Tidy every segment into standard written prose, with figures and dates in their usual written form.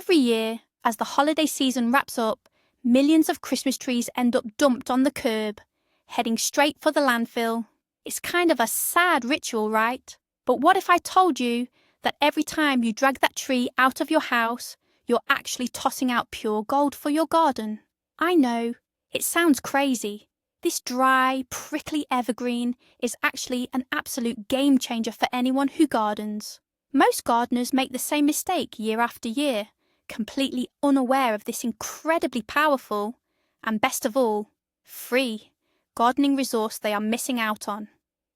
Every year, as the holiday season wraps up, millions of Christmas trees end up dumped on the curb, heading straight for the landfill. It's kind of a sad ritual, right? But what if I told you that every time you drag that tree out of your house, you're actually tossing out pure gold for your garden? I know, it sounds crazy. This dry, prickly evergreen is actually an absolute game changer for anyone who gardens. Most gardeners make the same mistake year after year, completely unaware of this incredibly powerful, and best of all, free, gardening resource they are missing out on.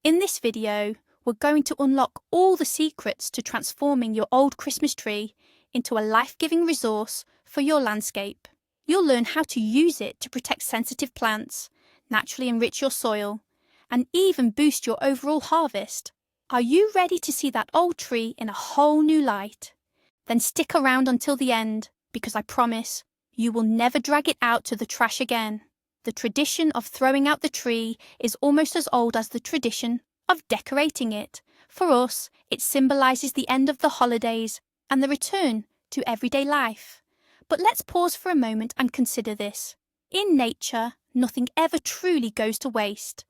In this video, we're going to unlock all the secrets to transforming your old Christmas tree into a life-giving resource for your landscape. You'll learn how to use it to protect sensitive plants, naturally enrich your soil, and even boost your overall harvest. Are you ready to see that old tree in a whole new light? Then stick around until the end, because I promise you will never drag it out to the trash again. The tradition of throwing out the tree is almost as old as the tradition of decorating it. For us, it symbolizes the end of the holidays and the return to everyday life. But let's pause for a moment and consider this. In nature, nothing ever truly goes to waste.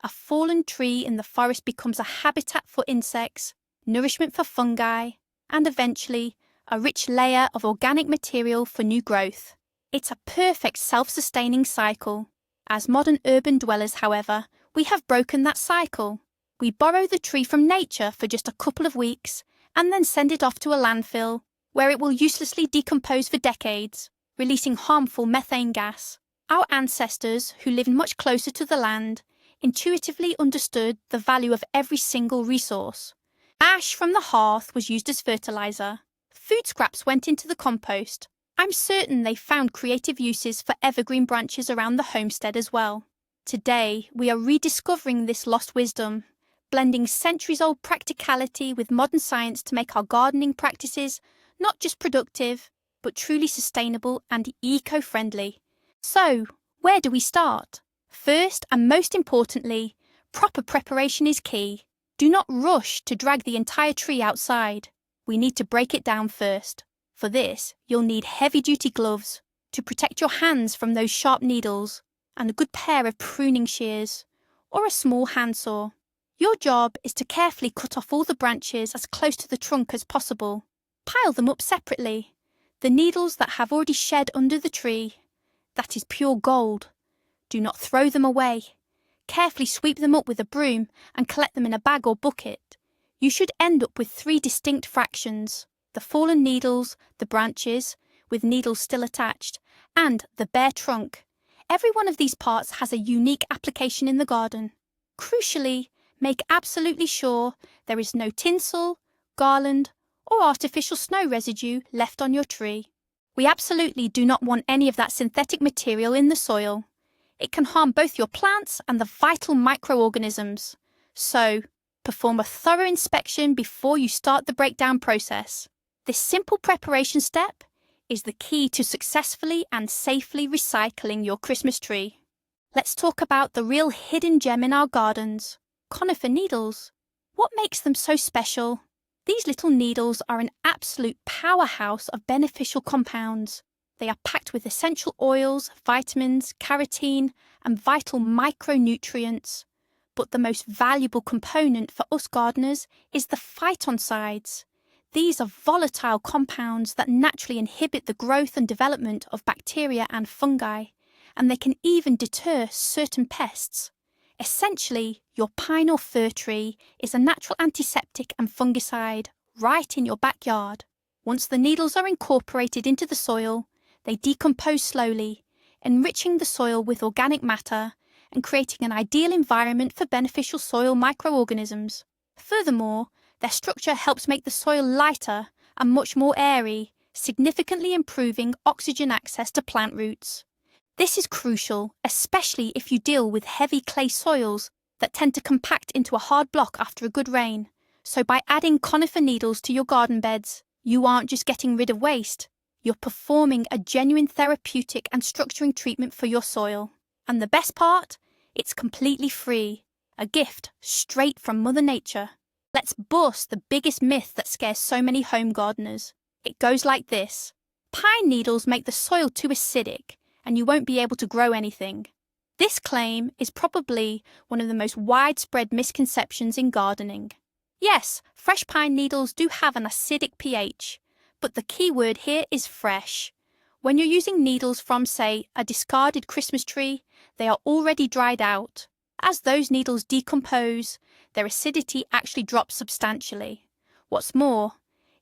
A fallen tree in the forest becomes a habitat for insects, nourishment for fungi, and eventually a rich layer of organic material for new growth. It's a perfect self-sustaining cycle. As modern urban dwellers, however, we have broken that cycle. We borrow the tree from nature for just a couple of weeks and then send it off to a landfill, where it will uselessly decompose for decades, releasing harmful methane gas. Our ancestors, who lived much closer to the land, intuitively understood the value of every single resource. Ash from the hearth was used as fertilizer. Food scraps went into the compost. I'm certain they found creative uses for evergreen branches around the homestead as well. Today, we are rediscovering this lost wisdom, blending centuries-old practicality with modern science to make our gardening practices not just productive, but truly sustainable and eco-friendly. So, where do we start? First, and most importantly, proper preparation is key. Do not rush to drag the entire tree outside. We need to break it down first. For this, you'll need heavy-duty gloves to protect your hands from those sharp needles, and a good pair of pruning shears, or a small handsaw. Your job is to carefully cut off all the branches as close to the trunk as possible. Pile them up separately. The needles that have already shed under the tree, that is pure gold. Do not throw them away. Carefully sweep them up with a broom and collect them in a bag or bucket. You should end up with 3 distinct fractions: the fallen needles, the branches, with needles still attached, and the bare trunk. Every one of these parts has a unique application in the garden. Crucially, make absolutely sure there is no tinsel, garland, or artificial snow residue left on your tree. We absolutely do not want any of that synthetic material in the soil. It can harm both your plants and the vital microorganisms. So, perform a thorough inspection before you start the breakdown process. This simple preparation step is the key to successfully and safely recycling your Christmas tree. Let's talk about the real hidden gem in our gardens: conifer needles. What makes them so special? These little needles are an absolute powerhouse of beneficial compounds. They are packed with essential oils, vitamins, carotene, and vital micronutrients. But the most valuable component for us gardeners is the phytoncides. These are volatile compounds that naturally inhibit the growth and development of bacteria and fungi, and they can even deter certain pests. Essentially, your pine or fir tree is a natural antiseptic and fungicide right in your backyard. Once the needles are incorporated into the soil, they decompose slowly, enriching the soil with organic matter and creating an ideal environment for beneficial soil microorganisms. Furthermore, their structure helps make the soil lighter and much more airy, significantly improving oxygen access to plant roots. This is crucial, especially if you deal with heavy clay soils that tend to compact into a hard block after a good rain. So by adding conifer needles to your garden beds, you aren't just getting rid of waste, you're performing a genuine therapeutic and structuring treatment for your soil. And the best part? It's completely free, a gift straight from Mother Nature. Let's bust the biggest myth that scares so many home gardeners. It goes like this: Pine needles make the soil too acidic and you won't be able to grow anything. This claim is probably one of the most widespread misconceptions in gardening. Yes, fresh pine needles do have an acidic pH, but the key word here is fresh. When you're using needles from, say, a discarded Christmas tree, they are already dried out. As those needles decompose, their acidity actually drops substantially. What's more,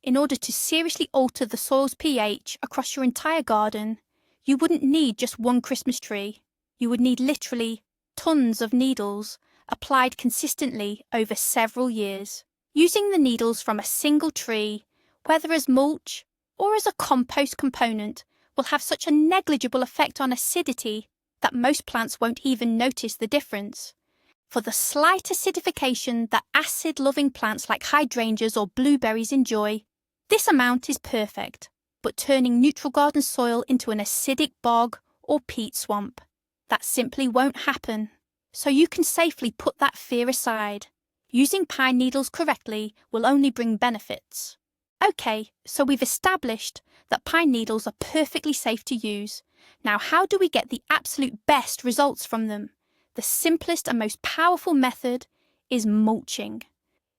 in order to seriously alter the soil's pH across your entire garden, you wouldn't need just one Christmas tree. You would need literally tons of needles applied consistently over several years. Using the needles from a single tree, whether as mulch or as a compost component, will have such a negligible effect on acidity that most plants won't even notice the difference. For the slight acidification that acid-loving plants like hydrangeas or blueberries enjoy, this amount is perfect, but turning neutral garden soil into an acidic bog or peat swamp, that simply won't happen. So you can safely put that fear aside. Using pine needles correctly will only bring benefits. Okay, so we've established that pine needles are perfectly safe to use. Now, how do we get the absolute best results from them? The simplest and most powerful method is mulching.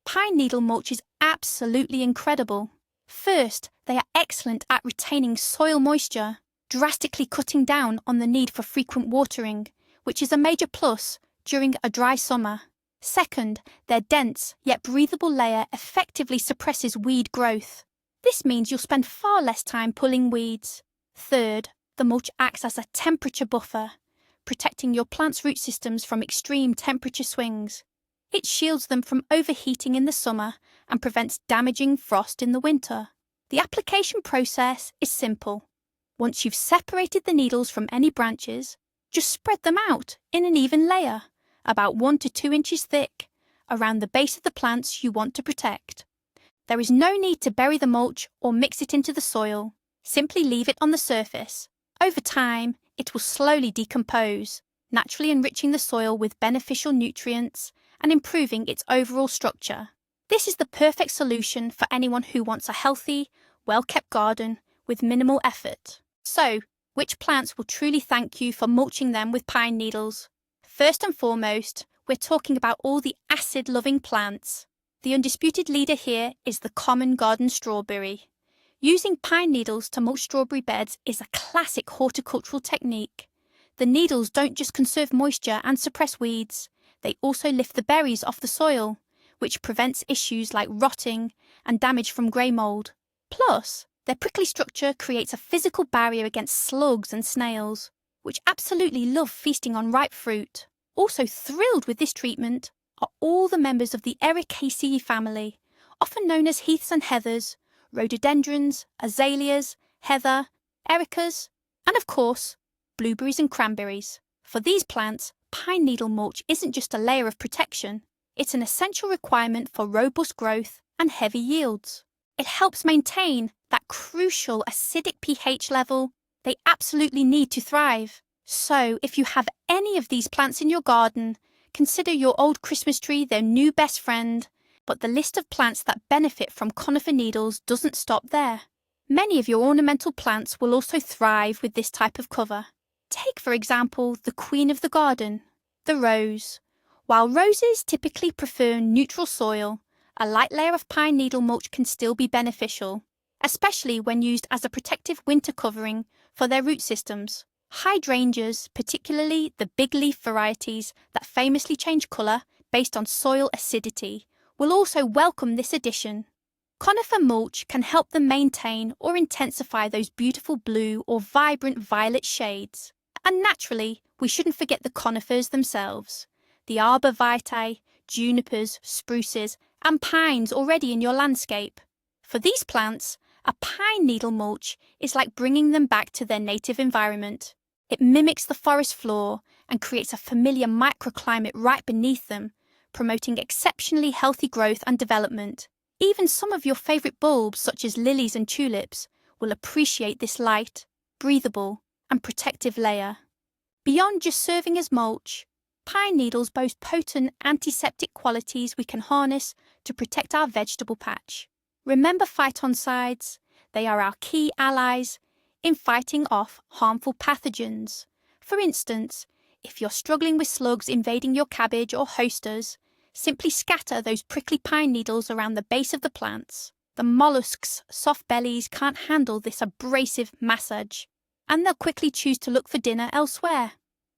Pine needle mulch is absolutely incredible. First, they are excellent at retaining soil moisture, drastically cutting down on the need for frequent watering, which is a major plus during a dry summer. Second, their dense yet breathable layer effectively suppresses weed growth. This means you'll spend far less time pulling weeds. Third, the mulch acts as a temperature buffer, protecting your plant's root systems from extreme temperature swings. It shields them from overheating in the summer and prevents damaging frost in the winter. The application process is simple. Once you've separated the needles from any branches, just spread them out in an even layer, about 1 to 2 inches thick, around the base of the plants you want to protect. There is no need to bury the mulch or mix it into the soil. Simply leave it on the surface. Over time, it will slowly decompose, naturally enriching the soil with beneficial nutrients and improving its overall structure. This is the perfect solution for anyone who wants a healthy, well-kept garden with minimal effort. So, which plants will truly thank you for mulching them with pine needles? First and foremost, we're talking about all the acid-loving plants. The undisputed leader here is the common garden strawberry. Using pine needles to mulch strawberry beds is a classic horticultural technique. The needles don't just conserve moisture and suppress weeds, they also lift the berries off the soil, which prevents issues like rotting and damage from grey mould. Plus, their prickly structure creates a physical barrier against slugs and snails, which absolutely love feasting on ripe fruit. Also thrilled with this treatment are all the members of the Ericaceae family, often known as heaths and heathers, rhododendrons, azaleas, heather, ericas, and of course, blueberries and cranberries. For these plants, pine needle mulch isn't just a layer of protection, it's an essential requirement for robust growth and heavy yields. It helps maintain that crucial acidic pH level they absolutely need to thrive. So, if you have any of these plants in your garden, consider your old Christmas tree their new best friend. But the list of plants that benefit from conifer needles doesn't stop there. Many of your ornamental plants will also thrive with this type of cover. Take, for example, the queen of the garden, the rose. While roses typically prefer neutral soil, a light layer of pine needle mulch can still be beneficial, especially when used as a protective winter covering for their root systems. Hydrangeas, particularly the big leaf varieties that famously change colour based on soil acidity, will also welcome this addition. Conifer mulch can help them maintain or intensify those beautiful blue or vibrant violet shades. And naturally, we shouldn't forget the conifers themselves, the arbor vitae, junipers, spruces, and pines already in your landscape. For these plants, a pine needle mulch is like bringing them back to their native environment. It mimics the forest floor and creates a familiar microclimate right beneath them, promoting exceptionally healthy growth and development. Even some of your favourite bulbs, such as lilies and tulips, will appreciate this light, breathable, and protective layer. Beyond just serving as mulch, pine needles boast potent antiseptic qualities we can harness to protect our vegetable patch. Remember phytoncides? They are our key allies in fighting off harmful pathogens. For instance, if you're struggling with slugs invading your cabbage or hostas, simply scatter those prickly pine needles around the base of the plants. The mollusks' soft bellies can't handle this abrasive massage, and they'll quickly choose to look for dinner elsewhere.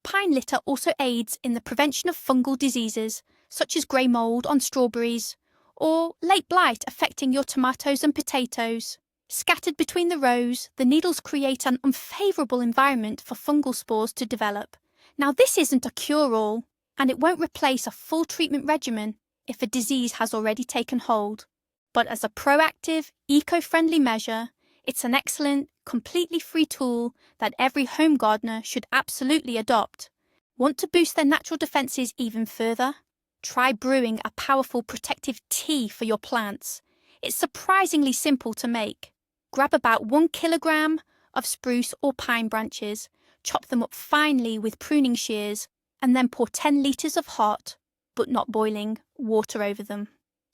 Pine litter also aids in the prevention of fungal diseases, such as grey mould on strawberries, or late blight affecting your tomatoes and potatoes. Scattered between the rows, the needles create an unfavourable environment for fungal spores to develop. Now, this isn't a cure-all, and it won't replace a full treatment regimen if a disease has already taken hold. But as a proactive, eco-friendly measure, it's an excellent, completely free tool that every home gardener should absolutely adopt. Want to boost their natural defences even further? Try brewing a powerful protective tea for your plants. It's surprisingly simple to make. Grab about 1 kilogram of spruce or pine branches, chop them up finely with pruning shears, and then pour 10 litres of hot, but not boiling, water over them.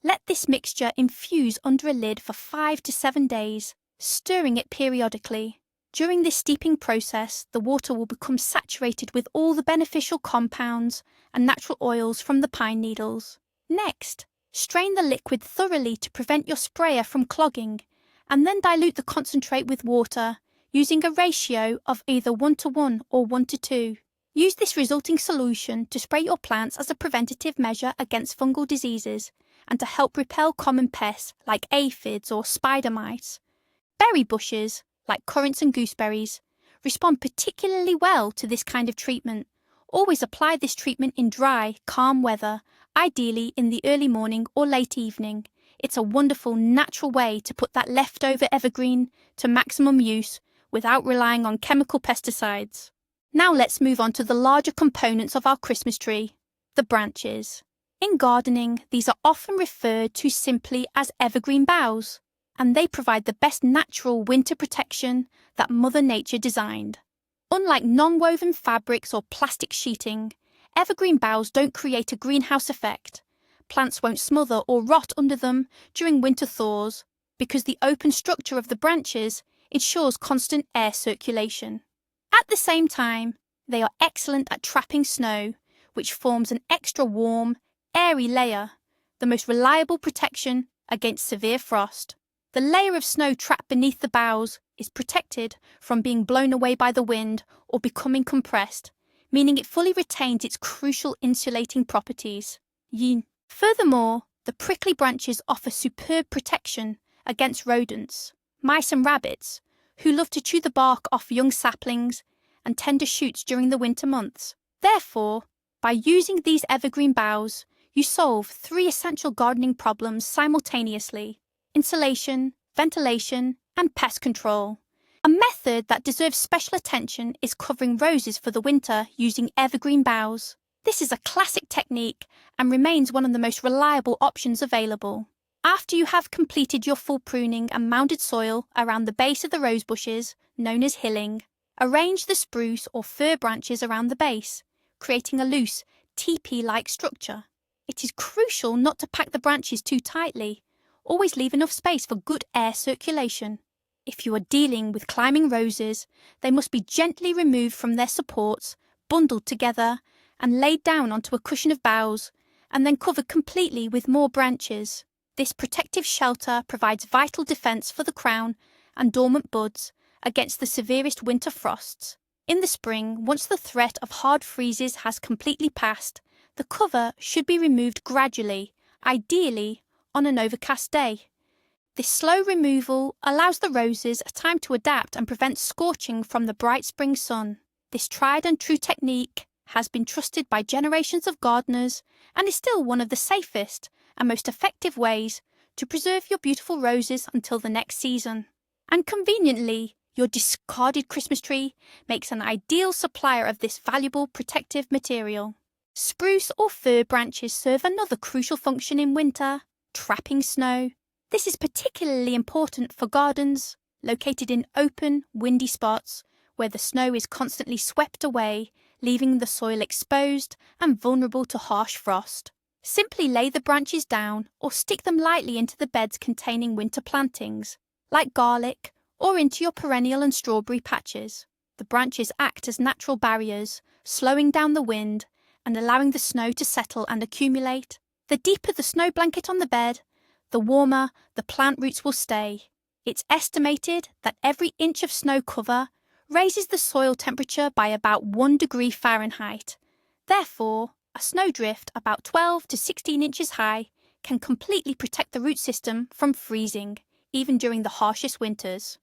Let this mixture infuse under a lid for 5 to 7 days, stirring it periodically. During this steeping process, the water will become saturated with all the beneficial compounds and natural oils from the pine needles. Next, strain the liquid thoroughly to prevent your sprayer from clogging, and then dilute the concentrate with water, using a ratio of either 1:1 or 1:2. Use this resulting solution to spray your plants as a preventative measure against fungal diseases and to help repel common pests like aphids or spider mites. Berry bushes, like currants and gooseberries, respond particularly well to this kind of treatment. Always apply this treatment in dry, calm weather, ideally in the early morning or late evening. It's a wonderful, natural way to put that leftover evergreen to maximum use without relying on chemical pesticides. Now let's move on to the larger components of our Christmas tree, the branches. In gardening, these are often referred to simply as evergreen boughs, and they provide the best natural winter protection that Mother Nature designed. Unlike non-woven fabrics or plastic sheeting, evergreen boughs don't create a greenhouse effect. Plants won't smother or rot under them during winter thaws because the open structure of the branches ensures constant air circulation. At the same time, they are excellent at trapping snow, which forms an extra warm, airy layer, the most reliable protection against severe frost. The layer of snow trapped beneath the boughs is protected from being blown away by the wind or becoming compressed, meaning it fully retains its crucial insulating properties. Furthermore, the prickly branches offer superb protection against rodents, mice and rabbits, who love to chew the bark off young saplings and tender shoots during the winter months. Therefore, by using these evergreen boughs, you solve 3 essential gardening problems simultaneously: insulation, ventilation, and pest control. A method that deserves special attention is covering roses for the winter using evergreen boughs. This is a classic technique and remains one of the most reliable options available. After you have completed your full pruning and mounded soil around the base of the rose bushes, known as hilling, arrange the spruce or fir branches around the base, creating a loose, teepee-like structure. It is crucial not to pack the branches too tightly. Always leave enough space for good air circulation. If you are dealing with climbing roses, they must be gently removed from their supports, bundled together, and laid down onto a cushion of boughs, and then covered completely with more branches. This protective shelter provides vital defence for the crown and dormant buds against the severest winter frosts. In the spring, once the threat of hard freezes has completely passed, the cover should be removed gradually, ideally on an overcast day. This slow removal allows the roses time to adapt and prevents scorching from the bright spring sun. This tried and true technique has been trusted by generations of gardeners and is still one of the safest and most effective ways to preserve your beautiful roses until the next season. And conveniently, your discarded Christmas tree makes an ideal supplier of this valuable protective material. Spruce or fir branches serve another crucial function in winter: trapping snow. This is particularly important for gardens located in open, windy spots where the snow is constantly swept away, leaving the soil exposed and vulnerable to harsh frost. Simply lay the branches down or stick them lightly into the beds containing winter plantings, like garlic or into your perennial and strawberry patches. The branches act as natural barriers, slowing down the wind and allowing the snow to settle and accumulate. The deeper the snow blanket on the bed, the warmer the plant roots will stay. It's estimated that every inch of snow cover raises the soil temperature by about 1 degree Fahrenheit. Therefore, a snowdrift about 12 to 16 inches high can completely protect the root system from freezing, even during the harshest winters.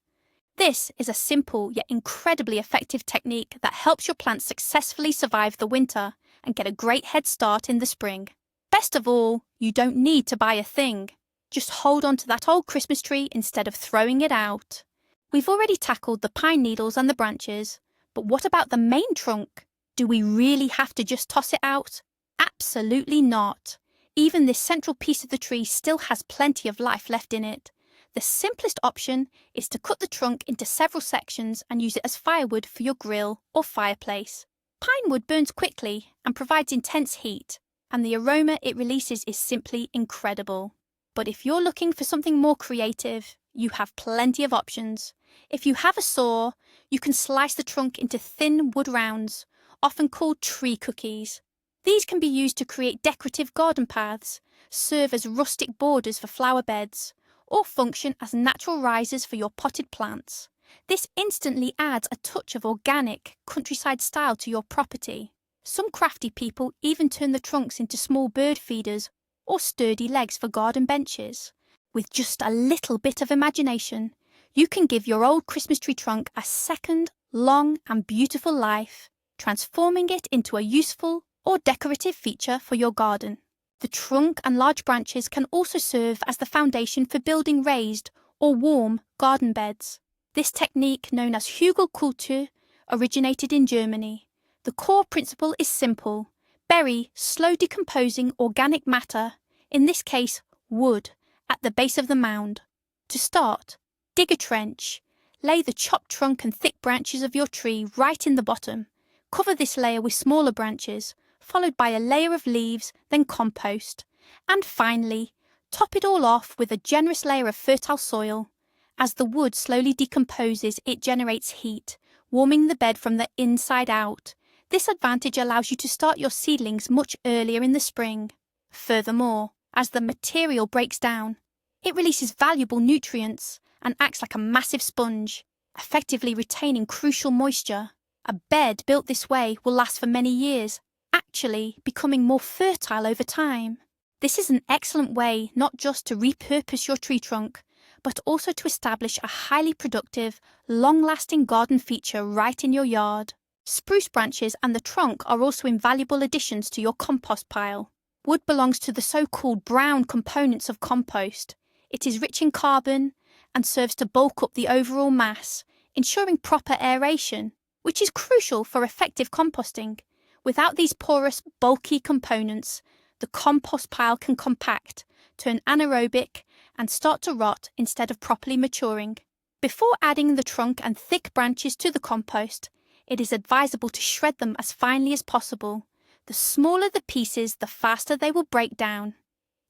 This is a simple yet incredibly effective technique that helps your plants successfully survive the winter and get a great head start in the spring. Best of all, you don't need to buy a thing. Just hold on to that old Christmas tree instead of throwing it out. We've already tackled the pine needles and the branches, but what about the main trunk? Do we really have to just toss it out? Absolutely not. Even this central piece of the tree still has plenty of life left in it. The simplest option is to cut the trunk into several sections and use it as firewood for your grill or fireplace. Pine wood burns quickly and provides intense heat, and the aroma it releases is simply incredible. But if you're looking for something more creative, you have plenty of options. If you have a saw, you can slice the trunk into thin wood rounds, often called tree cookies. These can be used to create decorative garden paths, serve as rustic borders for flower beds, or function as natural risers for your potted plants. This instantly adds a touch of organic, countryside style to your property. Some crafty people even turn the trunks into small bird feeders or sturdy legs for garden benches. With just a little bit of imagination, you can give your old Christmas tree trunk a second, long and beautiful life, transforming it into a useful or decorative feature for your garden. The trunk and large branches can also serve as the foundation for building raised or warm garden beds. This technique, known as Hügelkultur, originated in Germany. The core principle is simple. Bury slow decomposing organic matter, in this case wood, at the base of the mound. To start, dig a trench. Lay the chopped trunk and thick branches of your tree right in the bottom. Cover this layer with smaller branches, followed by a layer of leaves, then compost. And finally, top it all off with a generous layer of fertile soil. As the wood slowly decomposes, it generates heat, warming the bed from the inside out. This advantage allows you to start your seedlings much earlier in the spring. Furthermore, as the material breaks down, it releases valuable nutrients and acts like a massive sponge, effectively retaining crucial moisture. A bed built this way will last for many years, actually becoming more fertile over time. This is an excellent way not just to repurpose your tree trunk, but also to establish a highly productive, long-lasting garden feature right in your yard. Spruce branches and the trunk are also invaluable additions to your compost pile. Wood belongs to the so-called brown components of compost. It is rich in carbon and serves to bulk up the overall mass, ensuring proper aeration, which is crucial for effective composting. Without these porous, bulky components, the compost pile can compact, turn anaerobic, and start to rot instead of properly maturing. Before adding the trunk and thick branches to the compost, it is advisable to shred them as finely as possible. The smaller the pieces, the faster they will break down.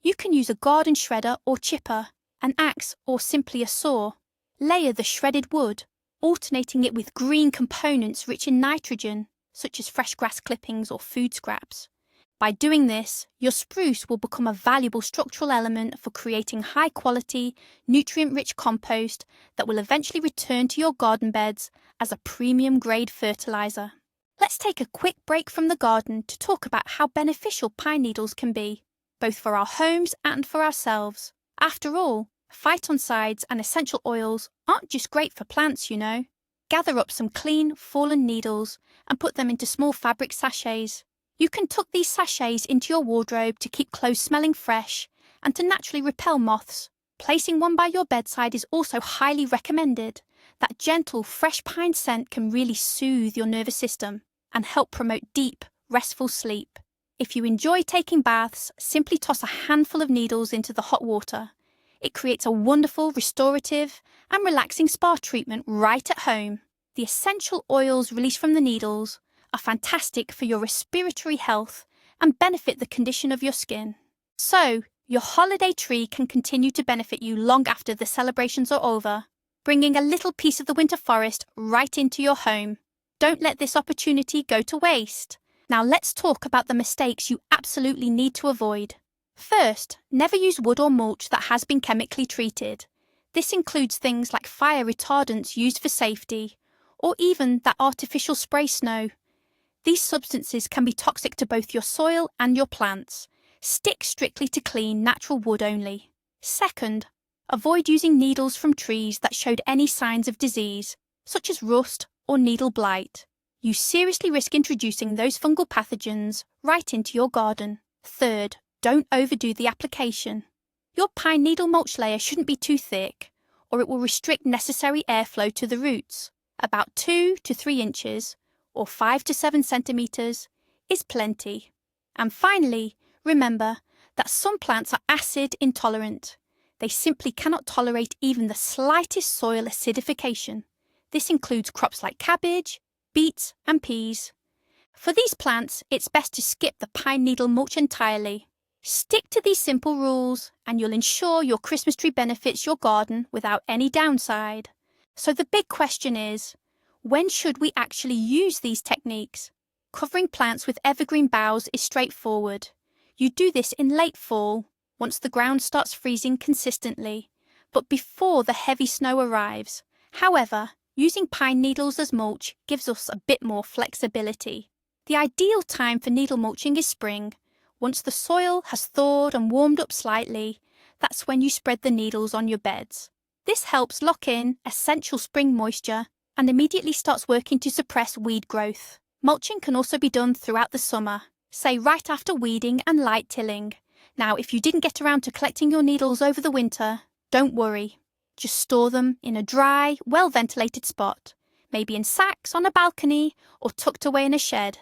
You can use a garden shredder or chipper, an axe, or simply a saw. Layer the shredded wood, alternating it with green components rich in nitrogen, such as fresh grass clippings or food scraps. By doing this, your spruce will become a valuable structural element for creating high-quality, nutrient-rich compost that will eventually return to your garden beds as a premium-grade fertilizer. Let's take a quick break from the garden to talk about how beneficial pine needles can be, both for our homes and for ourselves. After all, phytoncides and essential oils aren't just great for plants, you know. Gather up some clean, fallen needles and put them into small fabric sachets. You can tuck these sachets into your wardrobe to keep clothes smelling fresh and to naturally repel moths. Placing one by your bedside is also highly recommended. That gentle, fresh pine scent can really soothe your nervous system and help promote deep, restful sleep. If you enjoy taking baths, simply toss a handful of needles into the hot water. It creates a wonderful, restorative and relaxing spa treatment right at home. The essential oils released from the needles are fantastic for your respiratory health and benefit the condition of your skin. So, your holiday tree can continue to benefit you long after the celebrations are over. bringing a little piece of the winter forest right into your home. Don't let this opportunity go to waste. Now let's talk about the mistakes you absolutely need to avoid. First, never use wood or mulch that has been chemically treated. This includes things like fire retardants used for safety, or even that artificial spray snow. These substances can be toxic to both your soil and your plants. Stick strictly to clean, natural wood only. Second, avoid using needles from trees that showed any signs of disease, such as rust or needle blight. You seriously risk introducing those fungal pathogens right into your garden. Third, don't overdo the application. Your pine needle mulch layer shouldn't be too thick, or it will restrict necessary airflow to the roots. About 2 to 3 inches, or 5 to 7 centimeters, is plenty. And finally, remember that some plants are acid intolerant. They simply cannot tolerate even the slightest soil acidification. This includes crops like cabbage, beets, and peas. For these plants, it's best to skip the pine needle mulch entirely. Stick to these simple rules, and you'll ensure your Christmas tree benefits your garden without any downside. So the big question is, when should we actually use these techniques? Covering plants with evergreen boughs is straightforward. You do this in late fall, once the ground starts freezing consistently, but before the heavy snow arrives. However, using pine needles as mulch gives us a bit more flexibility. The ideal time for needle mulching is spring. Once the soil has thawed and warmed up slightly, that's when you spread the needles on your beds. This helps lock in essential spring moisture and immediately starts working to suppress weed growth. Mulching can also be done throughout the summer, say right after weeding and light tilling. Now, if you didn't get around to collecting your needles over the winter, don't worry. Just store them in a dry, well-ventilated spot, maybe in sacks on a balcony or tucked away in a shed.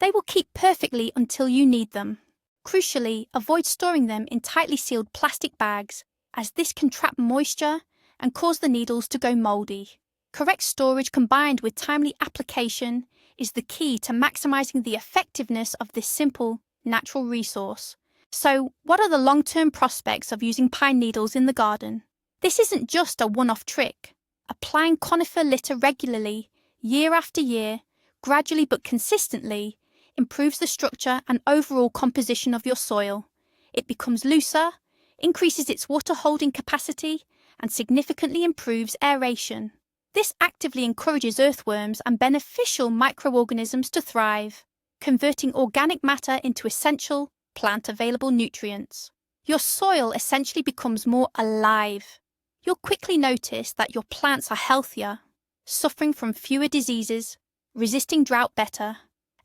They will keep perfectly until you need them. Crucially, avoid storing them in tightly sealed plastic bags, as this can trap moisture and cause the needles to go mouldy. Correct storage combined with timely application is the key to maximizing the effectiveness of this simple, natural resource. So, what are the long-term prospects of using pine needles in the garden? This isn't just a one-off trick. Applying conifer litter regularly, year after year, gradually but consistently, improves the structure and overall composition of your soil. It becomes looser, increases its water-holding capacity, and significantly improves aeration. This actively encourages earthworms and beneficial microorganisms to thrive, converting organic matter into essential, plant-available nutrients. Your soil essentially becomes more alive. You'll quickly notice that your plants are healthier, suffering from fewer diseases, resisting drought better,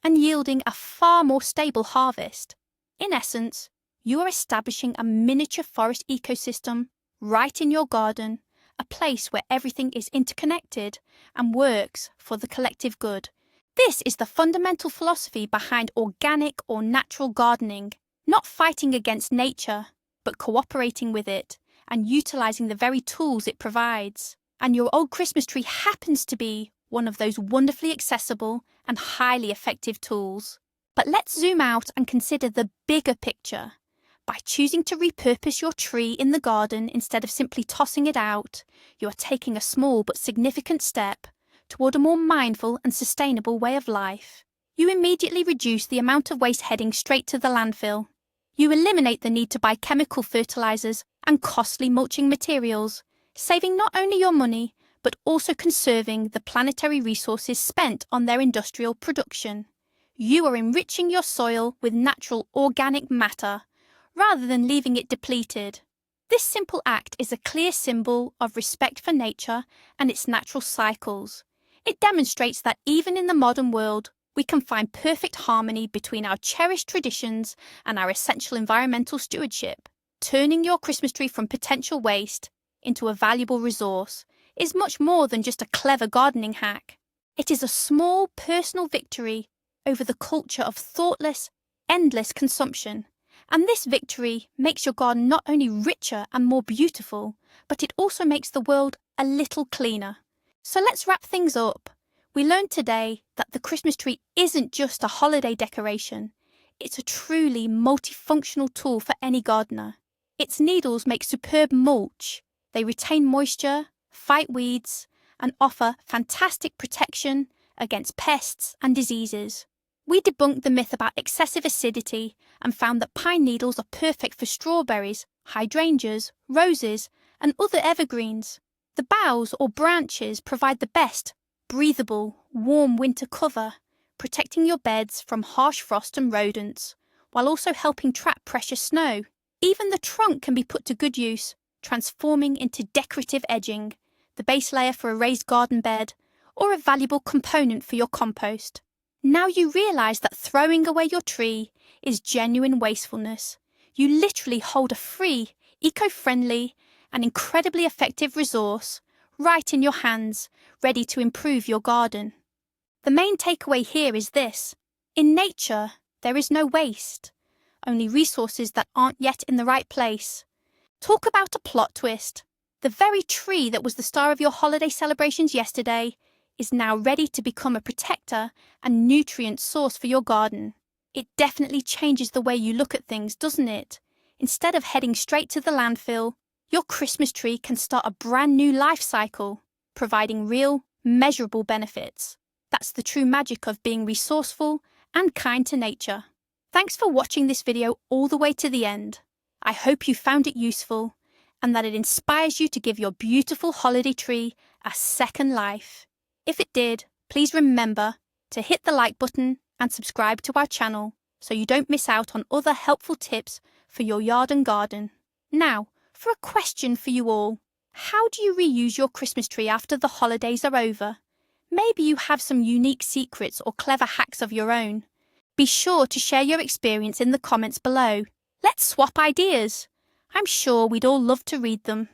and yielding a far more stable harvest. In essence, you are establishing a miniature forest ecosystem right in your garden, a place where everything is interconnected and works for the collective good. This is the fundamental philosophy behind organic or natural gardening, not fighting against nature, but cooperating with it and utilizing the very tools it provides. And your old Christmas tree happens to be one of those wonderfully accessible and highly effective tools. But let's zoom out and consider the bigger picture. By choosing to repurpose your tree in the garden instead of simply tossing it out, you are taking a small but significant step toward a more mindful and sustainable way of life. You immediately reduce the amount of waste heading straight to the landfill. You eliminate the need to buy chemical fertilizers and costly mulching materials, saving not only your money, but also conserving the planetary resources spent on their industrial production. You are enriching your soil with natural organic matter, rather than leaving it depleted. This simple act is a clear symbol of respect for nature and its natural cycles. It demonstrates that even in the modern world, we can find perfect harmony between our cherished traditions and our essential environmental stewardship. Turning your Christmas tree from potential waste into a valuable resource is much more than just a clever gardening hack. It is a small personal victory over the culture of thoughtless, endless consumption. And this victory makes your garden not only richer and more beautiful, but it also makes the world a little cleaner. So let's wrap things up. We learned today that the Christmas tree isn't just a holiday decoration. It's a truly multifunctional tool for any gardener. Its needles make superb mulch. They retain moisture, fight weeds, and offer fantastic protection against pests and diseases. We debunked the myth about excessive acidity and found that pine needles are perfect for strawberries, hydrangeas, roses, and other evergreens. The boughs or branches provide the best, breathable, warm winter cover, protecting your beds from harsh frost and rodents, while also helping trap precious snow. Even the trunk can be put to good use, transforming into decorative edging, the base layer for a raised garden bed, or a valuable component for your compost. Now you realise that throwing away your tree is genuine wastefulness. You literally hold a free, eco-friendly, and incredibly effective resource right in your hands, ready to improve your garden. The main takeaway here is this: in nature, there is no waste, only resources that aren't yet in the right place. Talk about a plot twist. The very tree that was the star of your holiday celebrations yesterday is now ready to become a protector and nutrient source for your garden. It definitely changes the way you look at things, doesn't it? Instead of heading straight to the landfill, your Christmas tree can start a brand new life cycle, providing real, measurable benefits. That's the true magic of being resourceful and kind to nature. Thanks for watching this video all the way to the end. I hope you found it useful and that it inspires you to give your beautiful holiday tree a second life. If it did, please remember to hit the like button and subscribe to our channel so you don't miss out on other helpful tips for your yard and garden. Now, for a question for you all. How do you reuse your Christmas tree after the holidays are over? Maybe you have some unique secrets or clever hacks of your own. Be sure to share your experience in the comments below. Let's swap ideas. I'm sure we'd all love to read them.